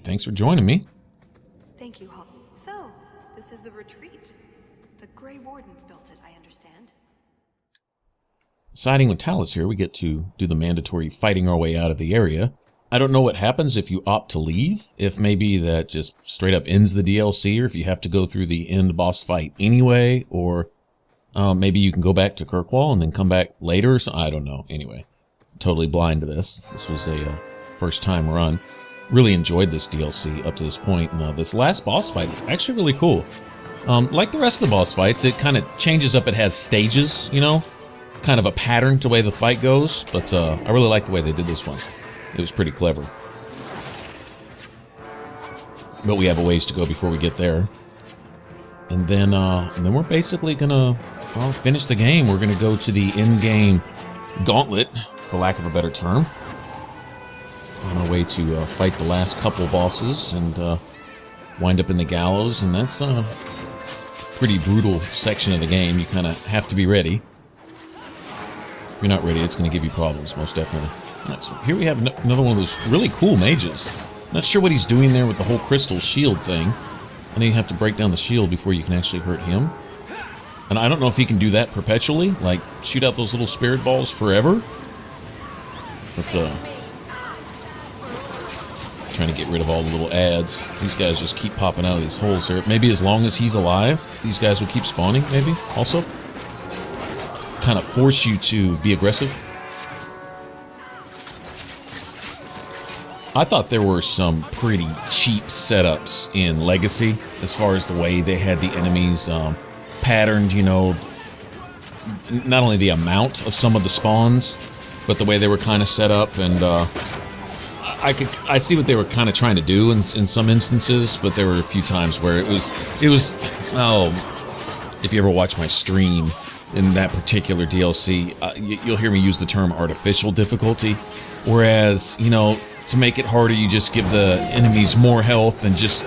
right, thanks for joining me. Thank you, Hall. So, this is the retreat. The Grey Wardens built it, I understand. Siding with Talus here, we get to do the mandatory fighting our way out of the area. I don't know what happens if you opt to leave, if maybe that just straight up ends the DLC, or if you have to go through the end boss fight anyway, or maybe you can go back to Kirkwall and then come back later, so I don't know. Anyway, totally blind to this. This was a first time run. Really enjoyed this DLC up to this point, and this last boss fight is actually really cool. Like the rest of the boss fights, it kind of changes up. It has stages, you know, kind of a pattern to the way the fight goes, but I really like the way they did this one. It was pretty clever. But we have a ways to go before we get there. And then we're basically gonna finish the game. We're gonna go to the in-game gauntlet, for lack of a better term. On our way to fight the last couple bosses and wind up in the gallows. And that's a pretty brutal section of the game. You kind of have to be ready. If you're not ready, it's going to give you problems, most definitely. Right, so here we have another one of those really cool mages. Not sure what he's doing there with the whole crystal shield thing. I know you have to break down the shield before you can actually hurt him. And I don't know if he can do that perpetually, like shoot out those little spirit balls forever. But trying to get rid of all the little ads. These guys just keep popping out of these holes here. Maybe as long as he's alive, these guys will keep spawning, maybe, also. Kind of force you to be aggressive. I thought there were some pretty cheap setups in Legacy as far as the way they had the enemies patterned, you know, not only the amount of some of the spawns, but the way they were kind of set up. And I see what they were kind of trying to do in some instances, but there were a few times where it was if you ever watch my stream in that particular DLC, you'll hear me use the term artificial difficulty, whereas, you know, to make it harder, you just give the enemies more health and just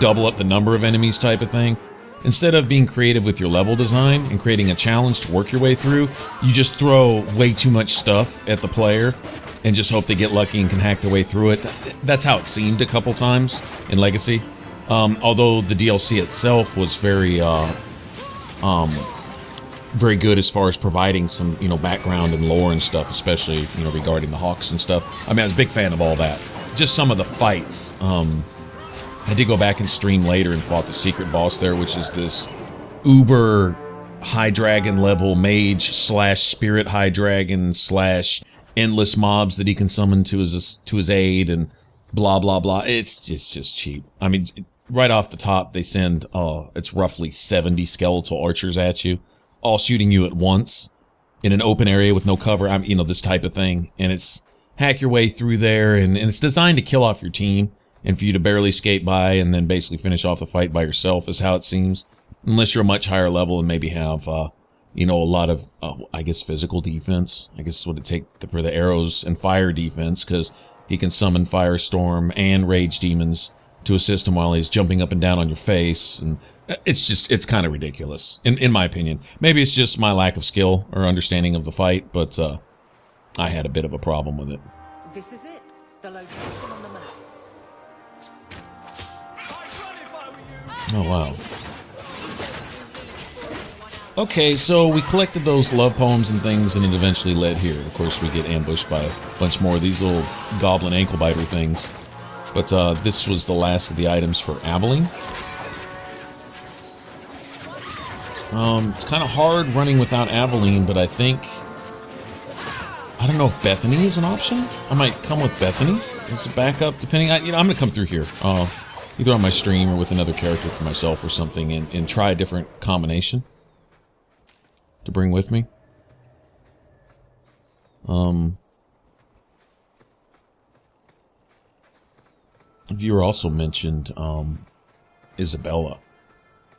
double up the number of enemies type of thing. Instead of being creative with your level design and creating a challenge to work your way through, you just throw way too much stuff at the player and just hope they get lucky and can hack their way through it. That's how it seemed a couple times in Legacy. Although the DLC itself was very good as far as providing some, you know, background and lore and stuff, especially, you know, regarding the Hawks and stuff. I mean, I was a big fan of all that. Just some of the fights. I did go back and stream later and fought the secret boss there, which is this uber high dragon level mage / spirit high dragon / endless mobs that he can summon to his aid and blah blah blah. It's just cheap. I mean, right off the top, they send it's roughly 70 skeletal archers at you, all shooting you at once in an open area with no cover. I mean, you know, this type of thing, and it's hack your way through there, and it's designed to kill off your team and for you to barely skate by and then basically finish off the fight by yourself, is how it seems. Unless you're a much higher level and maybe have, you know, a lot of, I guess, physical defense. I guess is what it takes for the arrows and fire defense, because he can summon Firestorm and Rage Demons to assist him while he's jumping up and down on your face. And it's kind of ridiculous, in my opinion. Maybe it's just my lack of skill or understanding of the fight, but I had a bit of a problem with it. This is it. The location on the map. Oh, wow. Okay, so we collected those love poems and things, and it eventually led here. Of course, we get ambushed by a bunch more of these little goblin ankle biter things. But this was the last of the items for Aveline. It's kind of hard running without Aveline, but I think... I don't know if Bethany is an option. I might come with Bethany as a backup, depending on... You know, I'm going to come through here. Either on my stream or with another character for myself or something, and try a different combination to bring with me. A viewer also mentioned Isabella.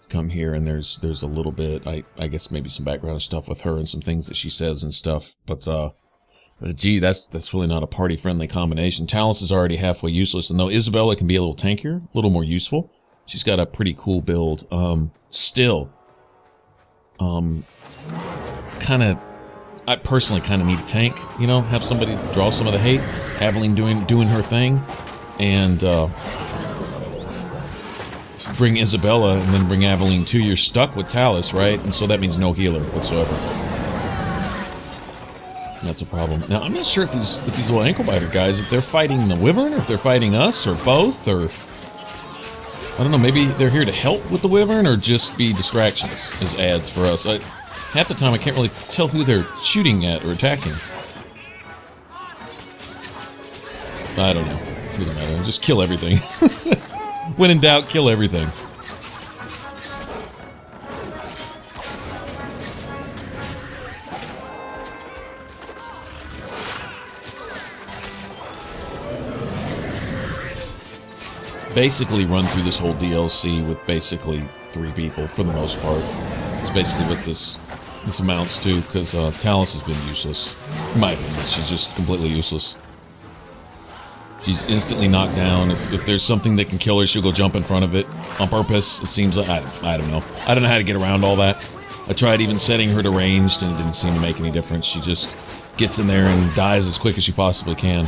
Come here, and there's a little bit, I guess maybe some background stuff with her and some things that she says and stuff, but gee, that's really not a party-friendly combination. Talus is already halfway useless, and though Isabella can be a little tankier, a little more useful, she's got a pretty cool build. Still, I personally kind of need a tank, you know, have somebody draw some of the hate. Aveline doing her thing, and bring Isabella and then bring Aveline too, you're stuck with Talus, right? And so that means no healer whatsoever. That's a problem. Now, I'm not sure if these little ankle biter guys, if they're fighting the wyvern, or if they're fighting us, or both, or... I don't know, maybe they're here to help with the wyvern, or just be distractions as ads for us. Half the time, I can't really tell who they're shooting at or attacking. I don't know. It doesn't matter. Just kill everything. When in doubt, kill everything. Basically run through this whole DLC with basically 3 people for the most part. It's basically what this amounts to, because Talus has been useless. In my opinion, she's just completely useless. She's instantly knocked down. If there's something that can kill her, she'll go jump in front of it on purpose. It seems like, I don't know. I don't know how to get around all that. I tried even setting her to ranged, and it didn't seem to make any difference. She just gets in there and dies as quick as she possibly can.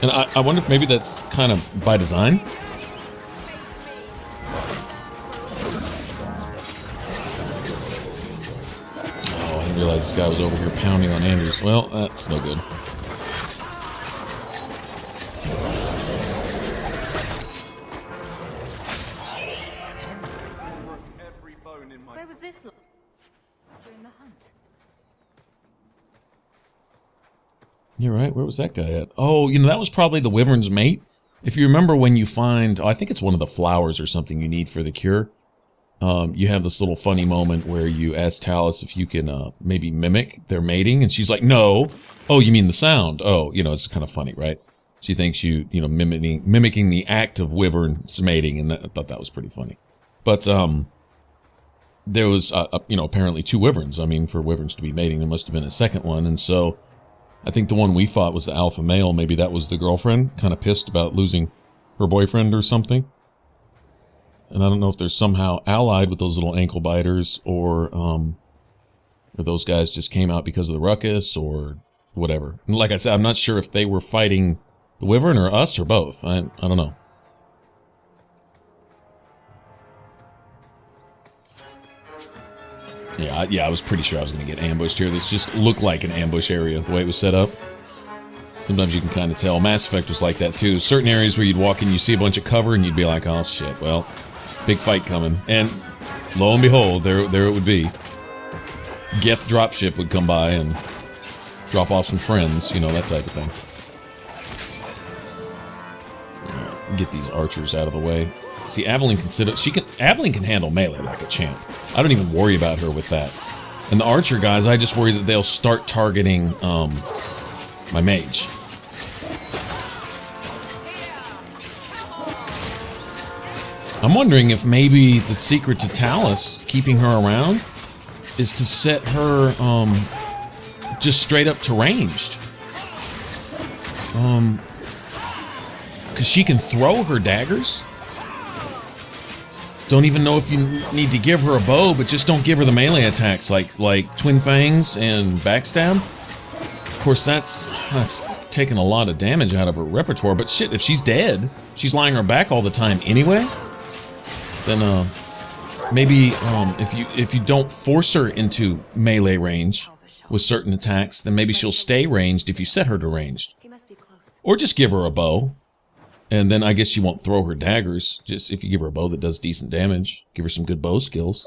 And I wonder if maybe that's kind of by design. Oh, I didn't realize this guy was over here pounding on Andrews. Well, that's no good. Where was this? During the hunt. You're right. Where was that guy at? Oh, you know, that was probably the wyvern's mate. If you remember when you find... Oh, I think it's one of the flowers or something you need for the cure. You have this little funny moment where you ask Talus if you can maybe mimic their mating, and she's like, no. Oh, you mean the sound? Oh, you know, it's kind of funny, right? She thinks you know, mimicking the act of wyvern's mating, and I thought that was pretty funny. But there was, you know, apparently 2 wyverns. I mean, for wyverns to be mating, there must have been a second one, and so... I think the one we fought was the alpha male. Maybe that was the girlfriend, kind of pissed about losing her boyfriend or something. And I don't know if they're somehow allied with those little ankle biters, or those guys just came out because of the ruckus, or whatever. And like I said, I'm not sure if they were fighting the wyvern or us or both. I don't know. Yeah, I was pretty sure I was going to get ambushed here. This just looked like an ambush area, the way it was set up. Sometimes you can kind of tell. Mass Effect was like that, too. Certain areas where you'd walk in, you see a bunch of cover, and you'd be like, oh, shit, well, big fight coming. And lo and behold, there it would be. Geth dropship would come by and drop off some friends, you know, that type of thing. Get these archers out of the way. See, Aveline Aveline can handle melee like a champ. I don't even worry about her with that. And the archer guys, I just worry that they'll start targeting my mage. I'm wondering if maybe the secret to Talus keeping her around is to set her just straight up to ranged. Because she can throw her daggers. Don't even know if you need to give her a bow, but just don't give her the melee attacks like Twin Fangs and Backstab. Of course, that's taking a lot of damage out of her repertoire, but shit, if she's dead, she's lying on her back all the time anyway, then maybe if you don't force her into melee range with certain attacks, then maybe she'll stay ranged if you set her to ranged. Or just give her a bow. And then I guess you won't throw her daggers. Just if you give her a bow that does decent damage, give her some good bow skills.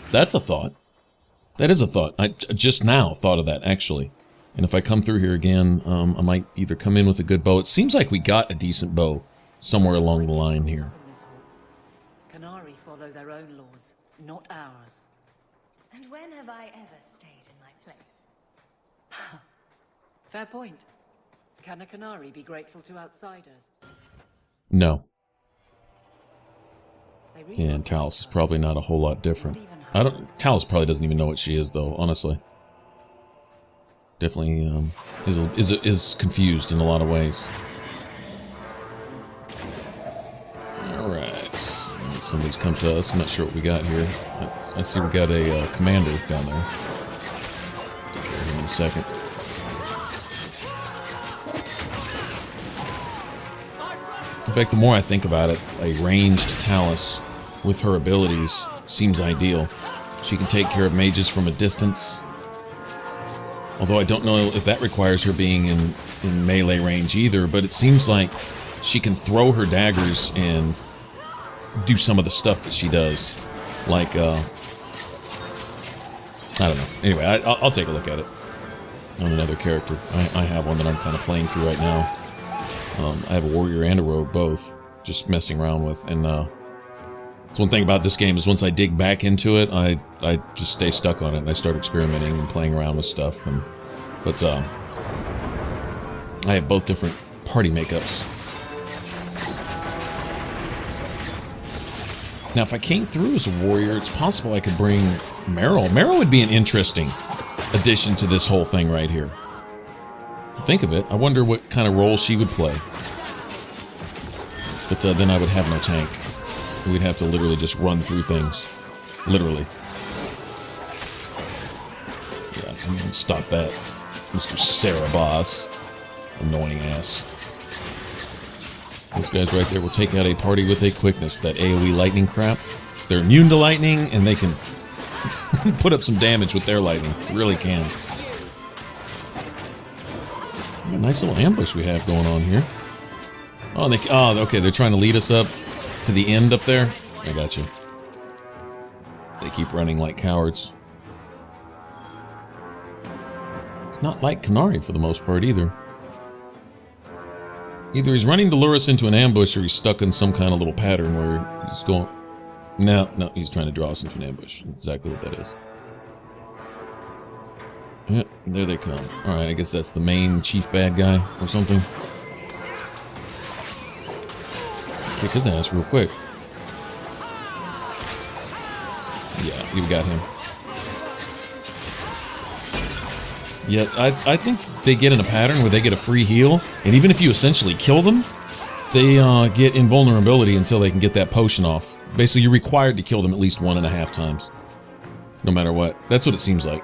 That's a thought. That is a thought. I just now thought of that, actually. And if I come through here again, I might either come in with a good bow. It seems like we got a decent bow somewhere along the line here. Qunari follow their own laws, not ours. And when have I ever stayed in my place? Fair point. Can a Qunari be grateful to outsiders? No. They really And Talus is probably not a whole lot different. Talus probably doesn't even know what she is, though, honestly. Definitely is confused in a lot of ways. Alright. Somebody's come to us. I'm not sure what we got here. I see we got a commander down there. Take care of him in a second. In fact, the more I think about it, a ranged Talus with her abilities seems ideal. She can take care of mages from a distance. Although I don't know if that requires her being in melee range either, but it seems like she can throw her daggers and do some of the stuff that she does. Like, I don't know. Anyway, I'll take a look at it on another character. I have one that I'm kind of playing through right now. I have a warrior and a rogue both, just messing around with. And it's one thing about this game is once I dig back into it, I just stay stuck on it and I start experimenting and playing around with stuff. But I have both different party makeups. Now, if I came through as a warrior, it's possible I could bring Meryl. Meryl would be an interesting addition to this whole thing right here. Think of it. I wonder what kind of role she would play. But then I would have no tank. We'd have to literally just run through things. Literally. Yeah, stop that. Mr. Sarabas. Annoying ass. Those guys right there will take out a party with a quickness with that AoE lightning crap. They're immune to lightning, and they can put up some damage with their lightning. Really can. What a nice little ambush we have going on here. Oh, okay, they're trying to lead us up to the end up there. I got you. They keep running like cowards. It's not like Qunari for the most part either. Either he's running to lure us into an ambush or he's stuck in some kind of little pattern where he's going... No, he's trying to draw us into an ambush. That's exactly what that is. Yep, there they come. Alright, I guess that's the main chief bad guy or something. Kick his ass real quick. Yeah, you got him. Yeah, I think they get in a pattern where they get a free heal, and even if you essentially kill them, they get invulnerability until they can get that potion off. Basically, you're required to kill them at least 1.5 times. No matter what. That's what it seems like.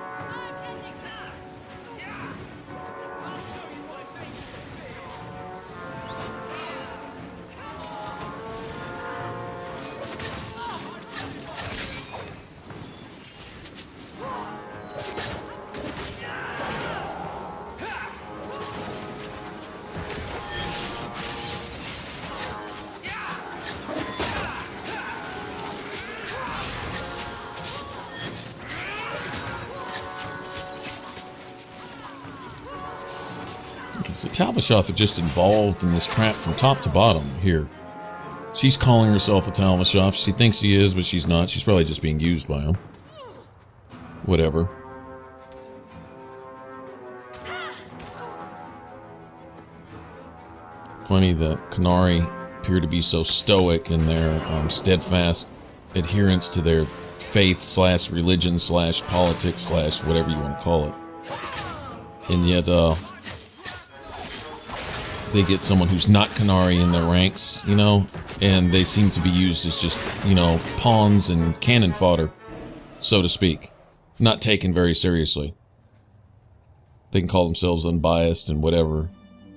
So Talvashoth are just involved in this crap from top to bottom here. She's calling herself a Talvashoth. She thinks she is, but she's not. She's probably just being used by him. Whatever. Funny that Qunari appear to be so stoic in their steadfast adherence to their faith / religion / politics / whatever you want to call it. And yet, they get someone who's not Qunari in their ranks, you know, and they seem to be used as just, you know, pawns and cannon fodder, so to speak. Not taken very seriously. They can call themselves unbiased and whatever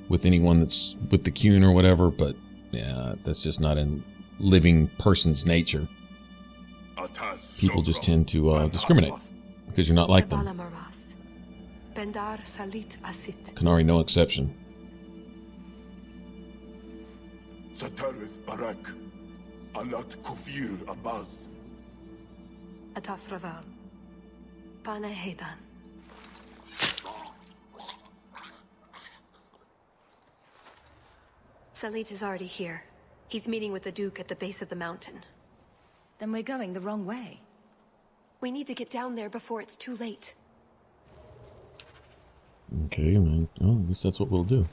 with anyone that's with the Qun or whatever, but yeah, that's just not in living person's nature. People just tend to discriminate because you're not like them. Qunari, no exception. Satarith Barak, Alat Kufir Abbas. Atas Raval. Pana Hedan. Salit is already here. He's meeting with the Duke at the base of the mountain. Then we're going the wrong way. We need to get down there before it's too late. Okay, well, I guess that's what we'll do.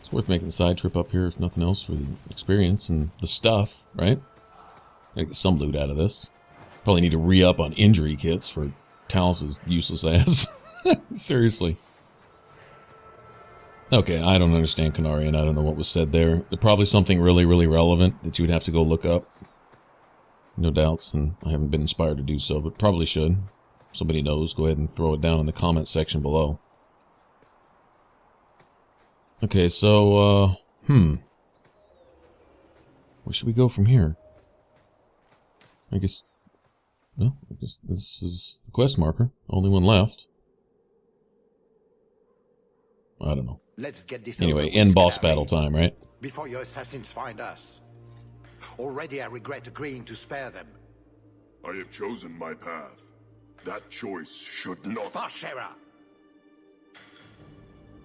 It's worth making the side trip up here, if nothing else, for the experience and the stuff, right? Gotta get some loot out of this. Probably need to re-up on injury kits for Talus's useless ass. Seriously. Okay, I don't understand Qunari, and I don't know what was said there. There's probably something really, really relevant that you would have to go look up. No doubts, and I haven't been inspired to do so, but probably should. If somebody knows, go ahead and throw it down in the comment section below. Okay, so, Where should we go from here? I guess... No, I guess this is the quest marker. Only one left. I don't know. Let's get this Anyway, over end with, boss Qunari, battle time, right? before your assassins find us. Already I regret agreeing to spare them. I have chosen my path. That choice should not... Bashera!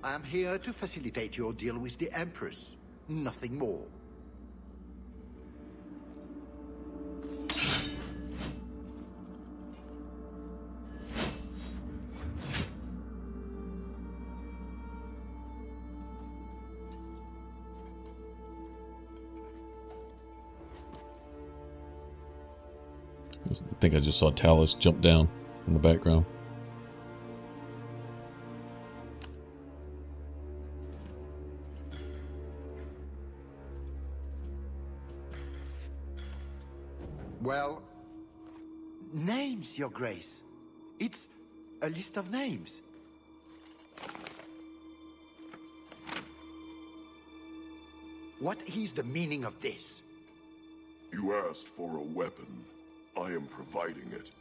I am here to facilitate your deal with the Empress. Nothing more. I think I just saw Talus jump down in the background. Well, names, Your Grace. It's a list of names. What is the meaning of this? You asked for a weapon. I am providing it.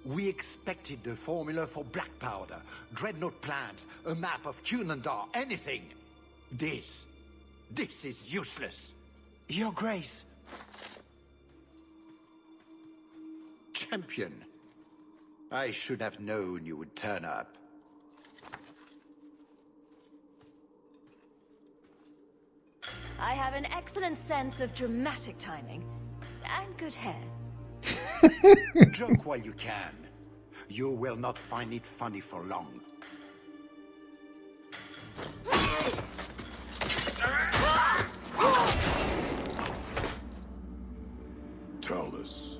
We expected the formula for black powder, dreadnought plans, a map of Qunari, anything. This is useless. Your Grace. Champion. I should have known you would turn up. I have an excellent sense of dramatic timing and good hair. Joke while you can. You will not find it funny for long. Talus.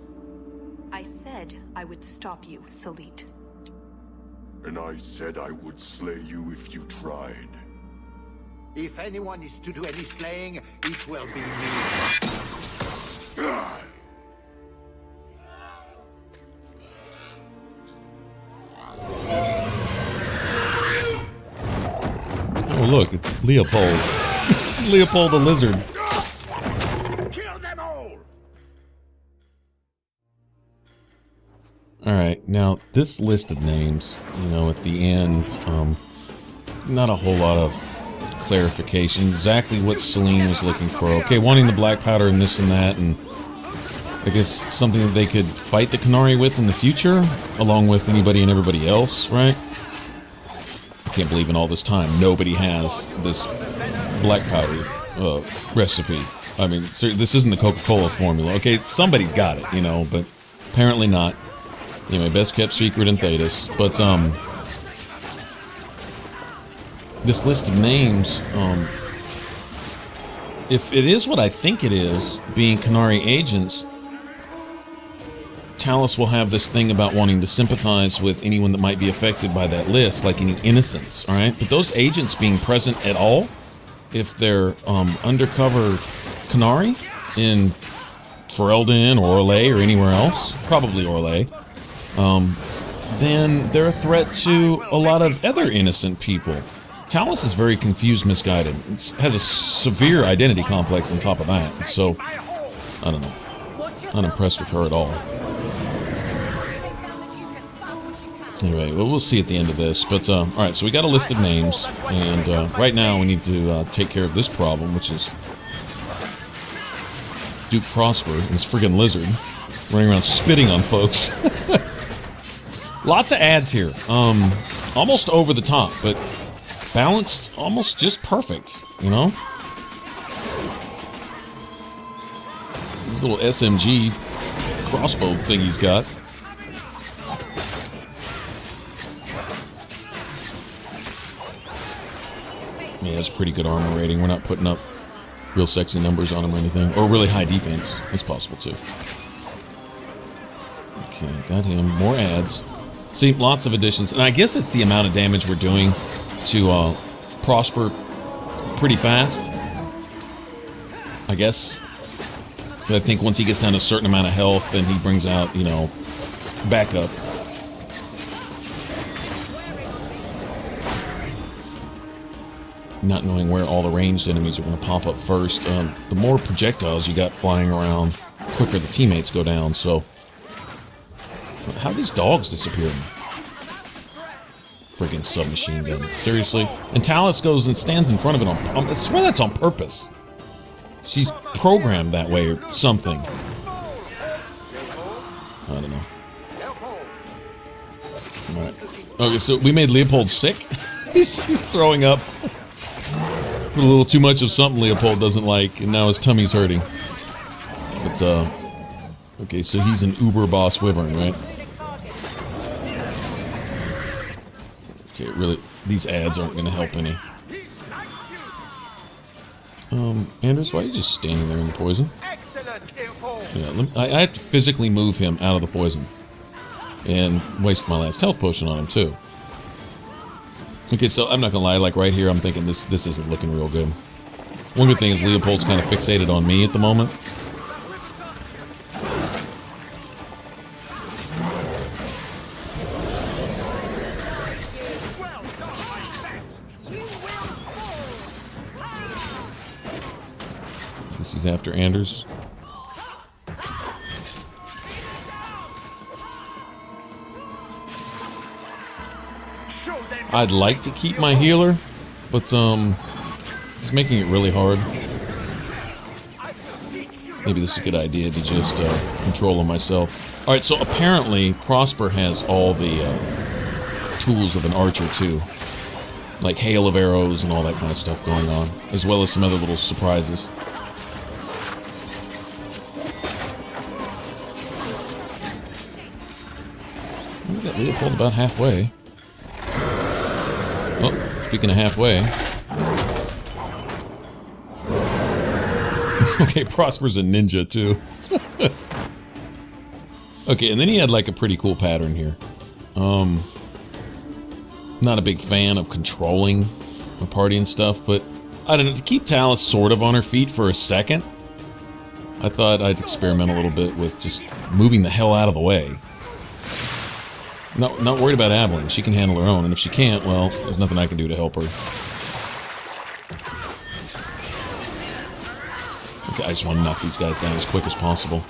I said I would stop you, Salit. And I said I would slay you if you tried. If anyone is to do any slaying, it will be me. Oh look, it's Leopold. Leopold the lizard. Kill them all! Alright, now this list of names, you know, at the end, not a whole lot of clarification. Exactly what Celine was looking for. Okay, wanting the black powder and this and that, and I guess something that they could fight the Qunari with in the future, along with anybody and everybody else, right? I can't believe in all this time nobody has this black powder recipe. I mean, this isn't the Coca-Cola formula. Okay, somebody's got it, you know, but apparently not. Anyway, best kept secret in Thetis. But, this list of names, if it is what I think it is, being Qunari agents, Talus will have this thing about wanting to sympathize with anyone that might be affected by that list, like any innocents, alright? But those agents being present at all, if they're undercover Qunari in Ferelden or Orlais or anywhere else, probably Orlais, then they're a threat to a lot of other innocent people. Talus is very confused, misguided. It has a severe identity complex on top of that, so, I don't know. Not impressed with her at all. Anyway, well, we'll see at the end of this. But, alright, so we got a list of names, and right now we need to take care of this problem, which is Duke Prosper and his friggin' lizard running around spitting on folks. Lots of ads here. Almost over the top, but balanced almost just perfect, you know? This little SMG crossbow thing he's got. Yeah, that's a pretty good armor rating. We're not putting up real sexy numbers on him or anything. Or really high defense. That's possible too. Okay, got him. More ads. See, lots of additions. And I guess it's the amount of damage we're doing to Prosper pretty fast. I guess. But I think once he gets down to a certain amount of health, then he brings out, you know, backup. not knowing where all the ranged enemies are going to pop up first. The more projectiles you got flying around, the quicker the teammates go down, so... How these dogs disappear? Friggin' submachine gun. Seriously? And Talus goes and stands in front of it on... I swear that's on purpose. She's programmed that way or something. I don't know. Alright. Okay, so we made Leopold sick? he's throwing up. Put a little too much of something Leopold doesn't like, and now his tummy's hurting. But, okay, so he's an uber boss wyvern, right? Okay, really, these ads aren't gonna help any. Anders, why are you just standing there in the poison? Yeah, I have to physically move him out of the poison. And waste my last health potion on him, too. Okay, so I'm not gonna lie, like right here, I'm thinking this isn't looking real good. One good thing is Leopold's kind of fixated on me at the moment. Guess he's after Anders. I'd like to keep my healer, but it's making it really hard. Maybe this is a good idea to just control him myself. Alright, so apparently Prosper has all the tools of an archer too. Like hail of arrows and all that kind of stuff going on. As well as some other little surprises. We got Leopold about halfway. Oh, speaking of halfway. Okay, Prosper's a ninja, too. Okay, and then he had, like, a pretty cool pattern here. Not a big fan of controlling a party and stuff, but I don't know, to keep Talus sort of on her feet for a second, I thought I'd experiment a little bit with just moving the hell out of the way. Not worried about Adeline. She can handle her own, and if she can't, well, there's nothing I can do to help her. Okay, I just want to knock these guys down as quick as possible.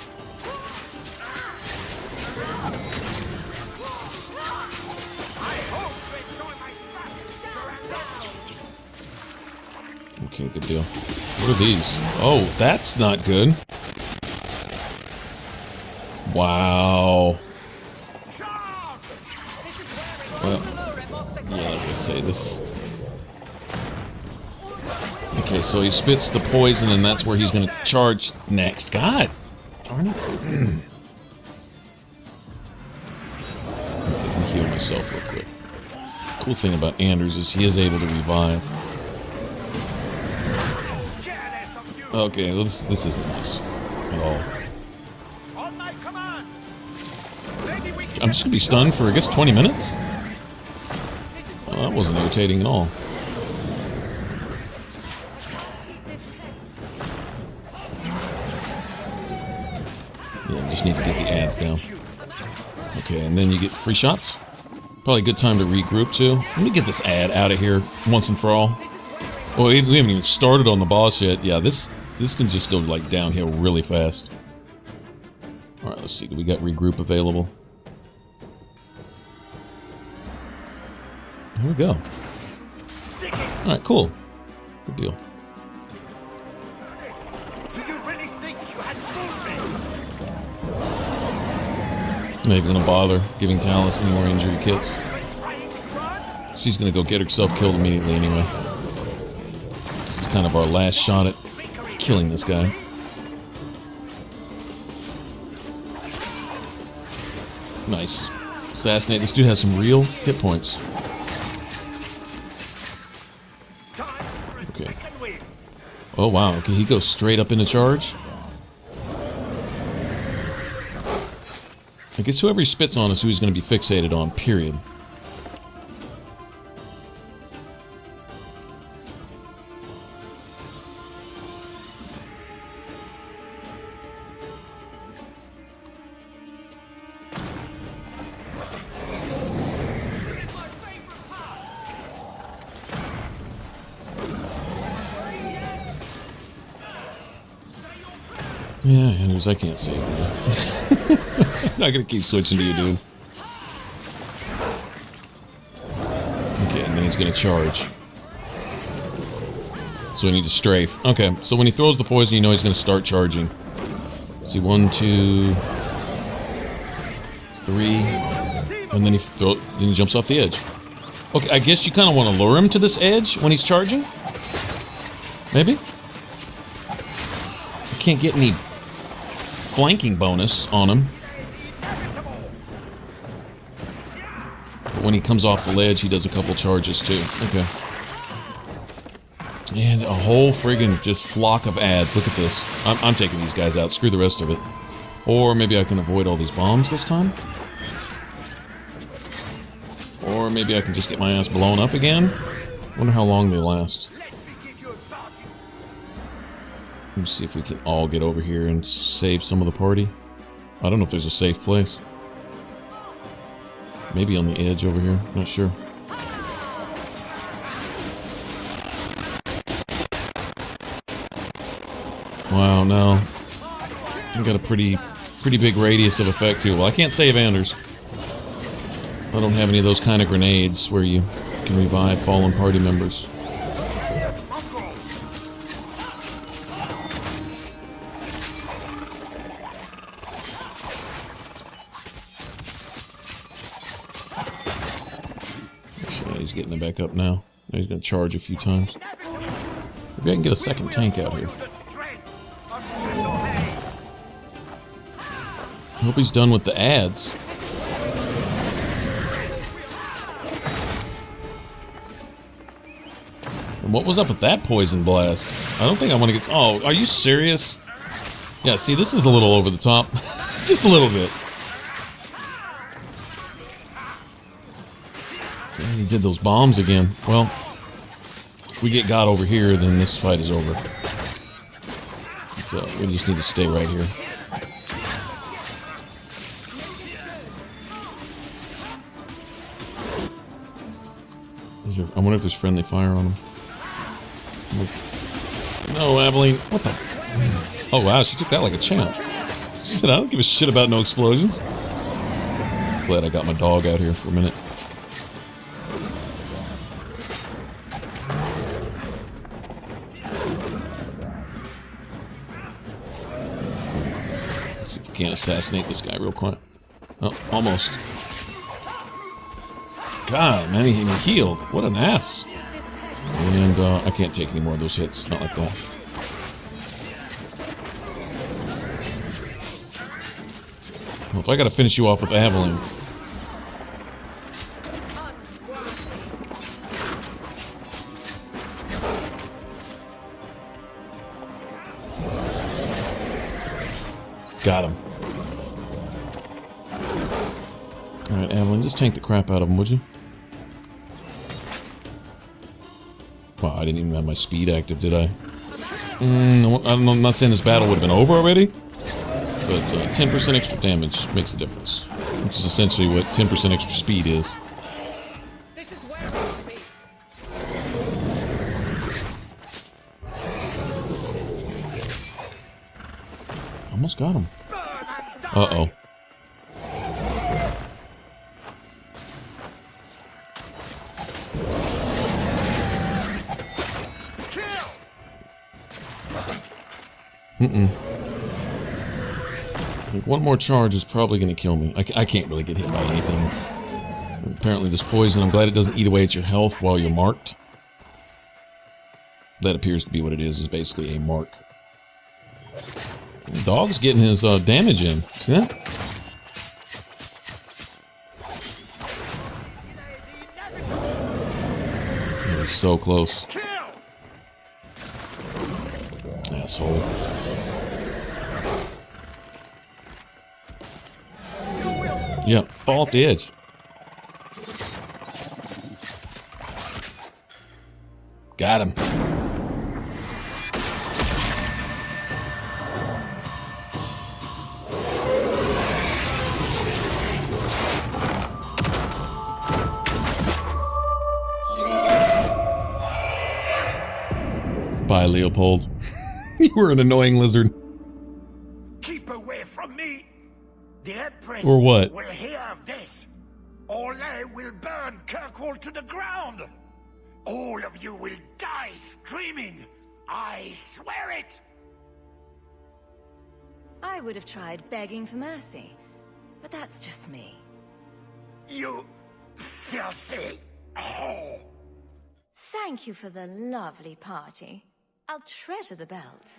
Okay, good deal. What are these? Oh, that's not good. Wow. Well, yeah, like I say, this... Okay, so he spits the poison, and that's where he's going to charge next. God darn it. Okay, let me heal myself real quick. Cool thing about Anders is he is able to revive. Okay, well, this isn't nice at all. I'm just going to be stunned for, I guess, 20 minutes? Well, that wasn't irritating at all. Yeah, just need to get the ads down. Okay, and then you get free shots. Probably a good time to regroup, too. Let me get this ad out of here once and for all. Oh, we haven't even started on the boss yet. Yeah, this can just go, like, downhill really fast. Alright, let's see. Do we got regroup available? Here we go. Alright, cool. Good deal. Do you really think you had fooled me? Not even gonna bother giving Talus any more injury kits. She's gonna go get herself killed immediately anyway. This is kind of our last shot at killing this guy. Nice. Assassinate. This dude has some real hit points. Okay. Oh wow, okay, he goes straight up into charge. I guess whoever he spits on is who he's going to be fixated on, period. Yeah, Anders, I can't save you. I'm not gonna keep switching to you, dude. Okay, and then he's gonna charge. So I need to strafe. Okay, so when he throws the poison, you know he's gonna start charging. See, 1, 2, 3, and then he jumps off the edge. Okay, I guess you kind of want to lure him to this edge when he's charging? Maybe? I can't get any flanking bonus on him. But when he comes off the ledge, he does a couple charges too. Okay. And a whole friggin' just flock of ads. Look at this. I'm taking these guys out. Screw the rest of it. Or maybe I can avoid all these bombs this time. Or maybe I can just get my ass blown up again. Wonder how long they last. Let me see if we can all get over here and save some of the party. I don't know if there's a safe place. Maybe on the edge over here. Not sure. Wow, no. I've got a pretty big radius of effect too. Well, I can't save Anders. I don't have any of those kind of grenades where you can revive fallen party members. Okay, he's getting it back up now. Now he's going to charge a few times. Maybe I can get a second tank out here. I hope he's done with the ads. And what was up with that poison blast? I don't think I want to get... Oh, are you serious? Yeah, see, this is a little over the top. Just a little bit. And he did those bombs again. Well, if we get God over here, then this fight is over. So we just need to stay right here. I wonder if there's friendly fire on him. No, Aveline. What the? Oh, wow. She took that like a champ. She said, I don't give a shit about no explosions. Glad I got my dog out here for a minute. Let's see if we can't assassinate this guy real quick. Oh, almost. God, man, he healed. What an ass. And I can't take any more of those hits. Not like that. Well, if I gotta finish you off with Aveline. Got him. Alright, Aveline, just tank the crap out of him, would you? Wow, I didn't even have my speed active, did I? I'm not saying this battle would have been over already, but 10% extra damage makes a difference, which is essentially what 10% extra speed is. This is where I want to be. Almost got him. Uh-oh. One more charge is probably going to kill me. I can't really get hit by anything. Apparently this poison, I'm glad it doesn't eat away at your health while you're marked. That appears to be what it is basically a mark. The dog's getting his damage in. See that? He was so close. Asshole. Yeah, fall off the edge. Got him. Bye, Leopold. You were an annoying lizard. Empress Or what? will hear of this. Orlais will burn Kirkwall to the ground. All of you will die screaming. I swear it. I would have tried begging for mercy, but that's just me. You filthy whore. Thank you for the lovely party. I'll treasure the belt.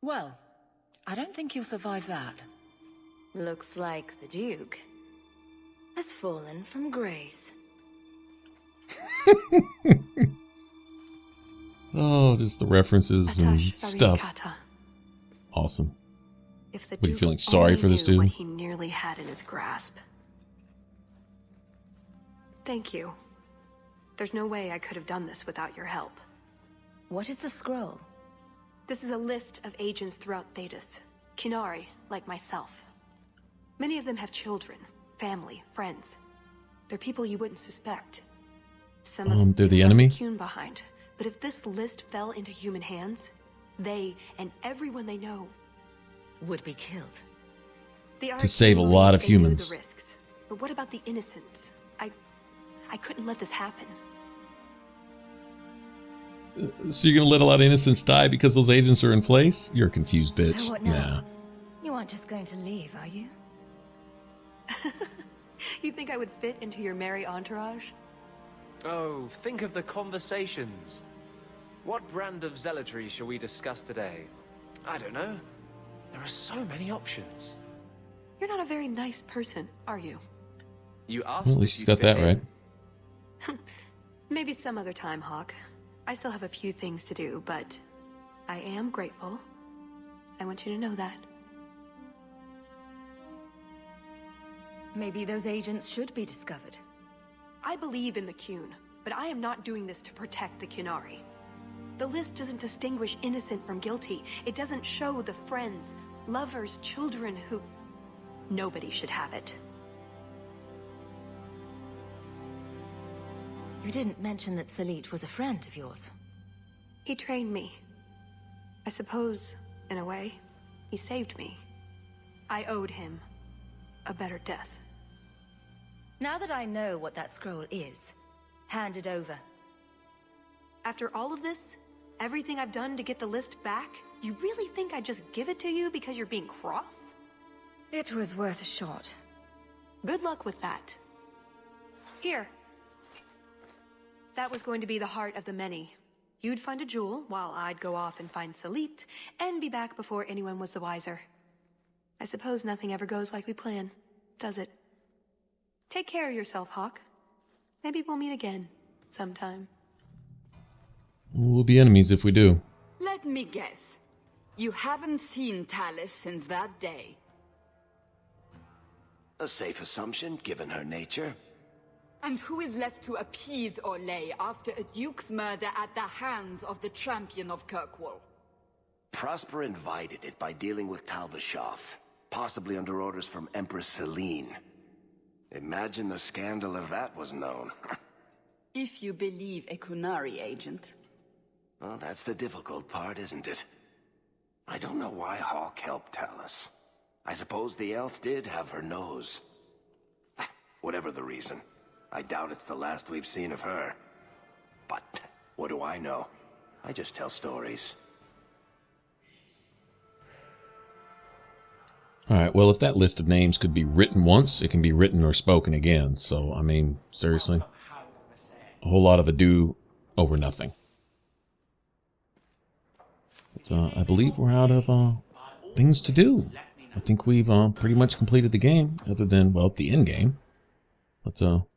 Well, I don't think you'll survive that. Looks like the Duke has fallen from grace. Oh, just the references and Atash stuff. Varinkata. Awesome. If the What, are you Duke feeling sorry only for this knew dude? what he nearly had in his grasp. Thank you. There's no way I could have done this without your help. What is the scroll? This is a list of agents throughout Thetis. Qunari, like myself. Many of them have children, family, friends. They're people you wouldn't suspect. Some of They're the them left enemy? a Qun behind. But if this list fell into human hands, they and everyone they know Would be killed. The To save a lot of they knew humans. the risks. But what about the innocents? I couldn't let this happen. So you're gonna let a lot of innocents die because those agents are in place? You're a confused bitch. So what now? Nah. You aren't just going to leave, are you? You think I would fit into your merry entourage? Oh, think of the conversations. What brand of zealotry shall we discuss today? I don't know. There are so many options. You're not a very nice person, are you? You asked Well, at if least she's you got fit that in. right. Maybe some other time, Hawk. I still have a few things to do, but I am grateful. I want you to know that. Maybe those agents should be discovered. I believe in the Qun, but I am not doing this to protect the Qunari. The list doesn't distinguish innocent from guilty. It doesn't show the friends, lovers, children who... Nobody should have it. You didn't mention that Salit was a friend of yours. He trained me. I suppose, in a way, he saved me. I owed him a better death. Now that I know what that scroll is, hand it over. After all of this, everything I've done to get the list back, you really think I'd just give it to you because you're being cross? It was worth a shot. Good luck with that. Here. That was going to be the heart of the many. You'd find a jewel, while I'd go off and find Salit, and be back before anyone was the wiser. I suppose nothing ever goes like we plan, does it? Take care of yourself, Hawk. Maybe we'll meet again, sometime. We'll be enemies if we do. Let me guess. You haven't seen Talus since that day. A safe assumption, given her nature. And who is left to appease Orlais after a duke's murder at the hands of the champion of Kirkwall? Prosper invited it by dealing with Talvashoth, possibly under orders from Empress Celine. Imagine the scandal if that was known. If you believe a Qunari agent. Well, that's the difficult part, isn't it? I don't know why Hawk helped Talus. I suppose the elf did have her nose. Whatever the reason, I doubt it's the last we've seen of her. But what do I know? I just tell stories. Alright, well, if that list of names could be written once, it can be written or spoken again. So, I mean, seriously. A whole lot of ado over nothing. But, I believe we're out of things to do. I think we've pretty much completed the game, other than, well, the end game. But, out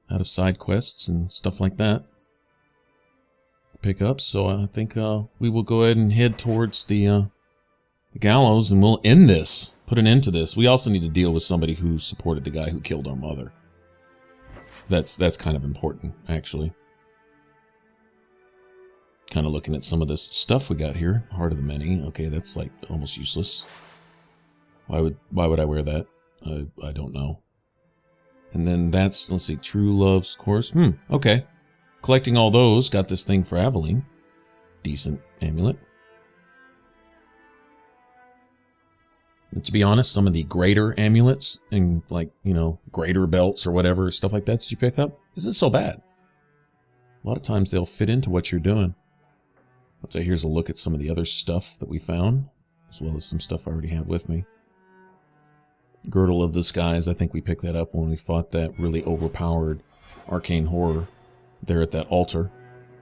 of side quests and stuff like that. Pick up, so I think we will go ahead and head towards the gallows, and we'll end this. Put an end to this. We also need to deal with somebody who supported the guy who killed our mother. That's kind of important, actually. Kind of looking at some of this stuff we got here. Heart of the Many. Okay, that's like almost useless. Why would I wear that? I don't know. And then that's, let's see, True Love's Course. Okay. Collecting all those, got this thing for Aveline. decent amulet. And to be honest, some of the greater amulets and like, you know, greater belts or whatever, stuff like that you pick up, isn't so bad. A lot of times they'll fit into what you're doing. Let's say here's a look at some of the other stuff that we found, as well as some stuff I already have with me. Girdle of the Skies, I think we picked that up when we fought that really overpowered arcane horror there at that altar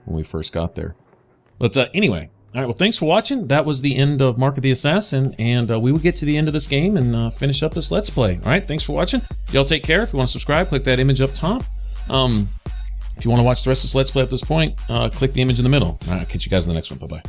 when we first got there. But anyway, all right, well, thanks for watching. That was the end of Mark of the Assassin, and we will get to the end of this game and finish up this Let's Play. All right, thanks for watching. Y'all take care. If you want to subscribe, click that image up top. If you want to watch the rest of this Let's Play at this point, click the image in the middle. All right, catch you guys in the next one. Bye-bye.